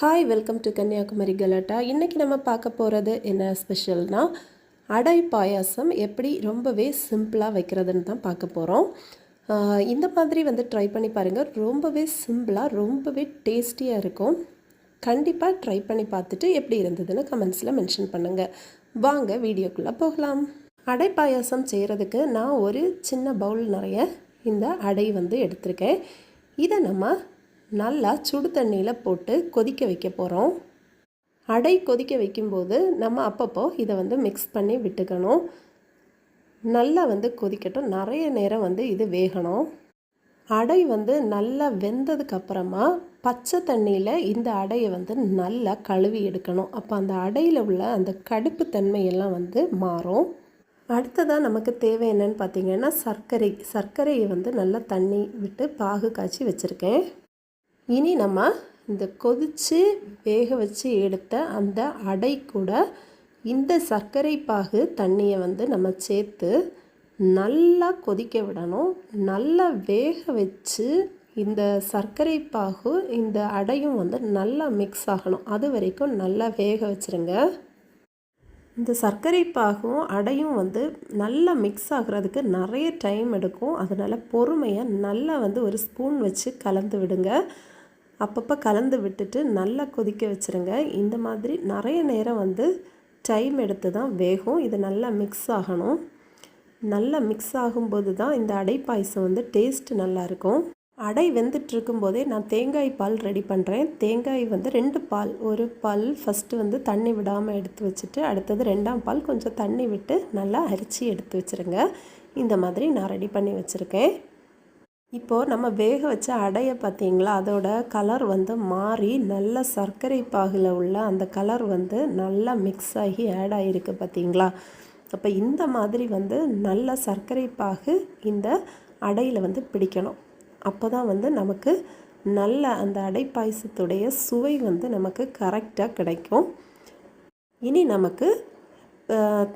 Hi welcome to Kanyakumari கலாட்டா. இன்றைக்கி நம்ம பார்க்க போகிறது என்ன ஸ்பெஷல்னால் அடை பாயாசம் எப்படி ரொம்பவே சிம்பிளாக வைக்கிறதுன்னு தான் பார்க்க போகிறோம். இந்த மாதிரி ட்ரை பண்ணி பாருங்கள். ரொம்பவே சிம்பிளாக ரொம்பவே டேஸ்டியாக இருக்கும். கண்டிப்பாக ட்ரை பண்ணி பார்த்துட்டு எப்படி இருந்ததுன்னு கமெண்ட்ஸில் மென்ஷன் பண்ணுங்கள். வாங்க வீடியோக்குள்ளே போகலாம். அடை பாயாசம் செய்கிறதுக்கு நான் ஒரு சின்ன பவுல் நிறைய இந்த அடை எடுத்திருக்கேன். இதை நம்ம நல்லா சுடு தண்ணியில் போட்டு கொதிக்க வைக்க போகிறோம். அடை கொதிக்க வைக்கும்போது நம்ம அப்பப்போ இதை மிக்ஸ் பண்ணி விட்டுக்கணும். நல்லா கொதிக்கட்டும். நிறைய நேரம் இது வேகணும். அடை நல்லா வெந்ததுக்கப்புறமா பச்சை தண்ணியில் இந்த அடையை நல்லா கழுவி எடுக்கணும். அப்போ அந்த அடையில் உள்ள அந்த கடுப்பு தன்மையெல்லாம் மாறும். அடுத்ததாக நமக்கு தேவை என்னன்னு பார்த்திங்கன்னா சர்க்கரையை நல்லா தண்ணி விட்டு பாகு காய்ச்சி வச்சுருக்கேன். இனி நம்ம இந்த கொதித்து வேக வச்சு எடுத்த அந்த அடை கூட இந்த சர்க்கரை பாகு தண்ணியை நம்ம சேர்த்து நல்லா கொதிக்க விடணும். நல்லா வேக வச்சு இந்த சர்க்கரை பாகு இந்த அடையும் நல்லா மிக்ஸ் ஆகணும். அது வரைக்கும் நல்லா வேக வச்சுருங்க. இந்த சர்க்கரை பாகும் அடையும் நல்லா மிக்ஸ் ஆகிறதுக்கு நிறைய டைம் எடுக்கும். அதனால் பொறுமையாக நல்லா ஒரு ஸ்பூன் வச்சு கலந்து விடுங்க. அப்பப்போ கலந்து விட்டுட்டு நல்லா கொதிக்க வச்சுருங்க. இந்த மாதிரி நிறைய நேரம் டைம் எடுத்து தான் வேகும். இது நல்லா மிக்ஸ் ஆகணும். நல்லா மிக்ஸ் ஆகும்போது தான் இந்த அடை பாயசம் டேஸ்ட்டு நல்லாயிருக்கும். அடை வெந்துட்டுருக்கும்போதே நான் தேங்காய் பால் ரெடி பண்ணுறேன். தேங்காய் 2 பால், ஒரு பால் ஃபஸ்ட்டு தண்ணி விடாமல் எடுத்து வச்சுட்டு அடுத்தது 2ஆம் பால் கொஞ்சம் தண்ணி விட்டு நல்லா அரிச்சு எடுத்து வச்சுருங்க. இந்த மாதிரி நான் ரெடி பண்ணி வச்சுருக்கேன். இப்போது நம்ம வேக வச்ச அடையை பார்த்திங்களா, அதோட கலர் மாறி நல்ல சர்க்கரை பாகில் உள்ள அந்த கலர் நல்லா மிக்ஸ் ஆகி ஆட் ஆகிருக்கு பார்த்திங்களா. அப்போ இந்த மாதிரி நல்ல சர்க்கரை பாகு இந்த அடையில் பிடிக்கணும். அப்போ தான் நமக்கு நல்ல அந்த அடை பாயசத்துடைய சுவை நமக்கு கரெக்டாக கிடைக்கும். இனி நமக்கு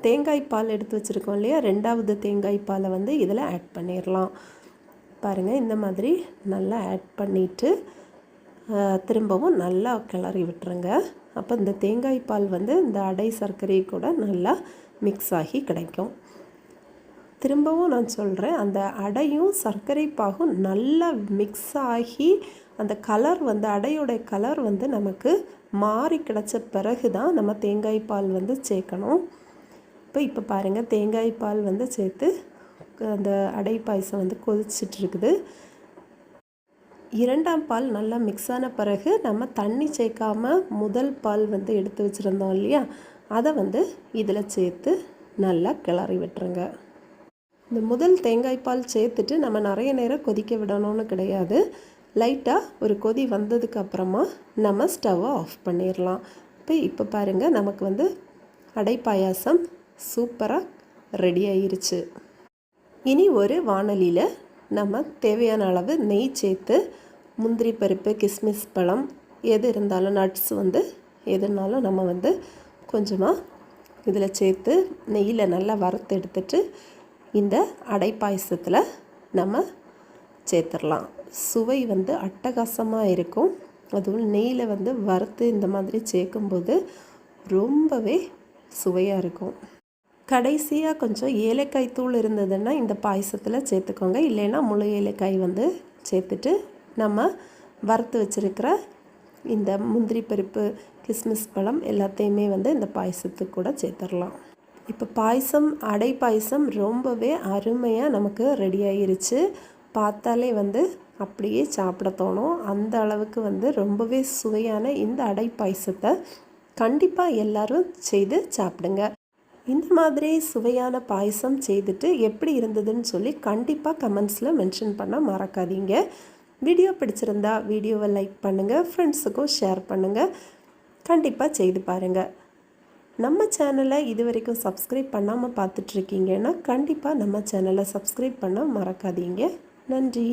தேங்காய் பால் எடுத்து வச்சுருக்கோம் இல்லையா, 2வது தேங்காய் பாலை இதில் ஆட் பண்ணிடலாம். பாருங்கள், இந்த மாதிரி நல்லா ஆட் பண்ணிவிட்டு திரும்பவும் நல்லா கிளறி விட்டுருங்க. அப்போ இந்த தேங்காய் பால் இந்த அடை சர்க்கரை கூட நல்லா மிக்ஸ் ஆகி கிடைக்கும். திரும்பவும் நான் சொல்கிறேன், அந்த அடையும் சர்க்கரை பாகும் நல்லா மிக்ஸ் ஆகி அந்த கலர் அடையோடைய கலர் நமக்கு மாறி கிடச்ச பிறகு தான் நம்ம தேங்காய் பால் சேர்க்கணும். இப்போ பாருங்கள், தேங்காய் பால் சேர்த்து அந்த அடை பாயசம் கொதிச்சிட்ருக்குது. 2ஆம் பால் நல்லா மிக்ஸ் ஆன பிறகு நம்ம தண்ணி சேர்க்காமல் முதல் பால் எடுத்து வச்சுருந்தோம் இல்லையா, அதை இதில் சேர்த்து நல்லா கிளறி விட்டுருங்க. இந்த முதல் தேங்காய் பால் சேர்த்துட்டு நம்ம நிறைய நேரம் கொதிக்க விடணும்னு கிடையாது. லைட்டாக ஒரு கொதி வந்ததுக்கப்புறமா நம்ம ஸ்டவ்வை ஆஃப் பண்ணிடலாம். இப்போ பாருங்கள், நமக்கு அடை பாயாசம் சூப்பராக ரெடி ஆயிருச்சு. இனி ஒரு வாணலியில் நம்ம தேவையான அளவு நெய் சேர்த்து முந்திரி பருப்பு, கிஸ்மிஸ் பழம் எது இருந்தாலும் நட்ஸ் எதுனாலும் நம்ம கொஞ்சமாக இதில் சேர்த்து நெய்யில் நல்லா வறுத்து எடுத்துட்டு இந்த அடை பாயசத்தில் நம்ம சேர்த்துடலாம். சுவை அட்டகாசமாக இருக்கும். அதுவும் நெய்யில் வறுத்து இந்த மாதிரி சேர்க்கும்போது ரொம்பவே சுவையாக இருக்கும். கடைசியாக கொஞ்சம் ஏலக்காய் தூள் இருந்ததுன்னா இந்த பாயசத்தில் சேர்த்துக்கோங்க. இல்லைன்னா முழு ஏலக்காய் சேர்த்துட்டு நம்ம வறுத்து வச்சுருக்கிற இந்த முந்திரி பருப்பு, கிஸ்மிஸ் பழம் எல்லாத்தையுமே இந்த பாயசத்துக்கு கூட சேர்த்துடலாம். இப்போ பாயசம், அடை பாயசம் ரொம்பவே அருமையாக நமக்கு ரெடி ஆகிருச்சு. பார்த்தாலே அப்படியே சாப்பிட தோணும். அந்த அளவுக்கு ரொம்பவே சுவையான இந்த அடை பாயசத்தை கண்டிப்பாக எல்லோரும் செய்து சாப்பிடுங்க. இந்த மாதிரி சுவையான பாயசம் செய்துட்டு எப்படி இருந்ததுன்னு சொல்லி கண்டிப்பாக கமெண்ட்ஸில் மென்ஷன் பண்ண மறக்காதீங்க. வீடியோ பிடிச்சிருந்தா வீடியோவை லைக் பண்ணுங்கள், ஃப்ரெண்ட்ஸுக்கும் ஷேர் பண்ணுங்கள். கண்டிப்பாக செய்து பாருங்கள். நம்ம சேனலை இது வரைக்கும் சப்ஸ்கிரைப் பண்ணாமல் பார்த்துட்ருக்கீங்கன்னா கண்டிப்பாக நம்ம சேனலை சப்ஸ்கிரைப் பண்ண மறக்காதீங்க. நன்றி.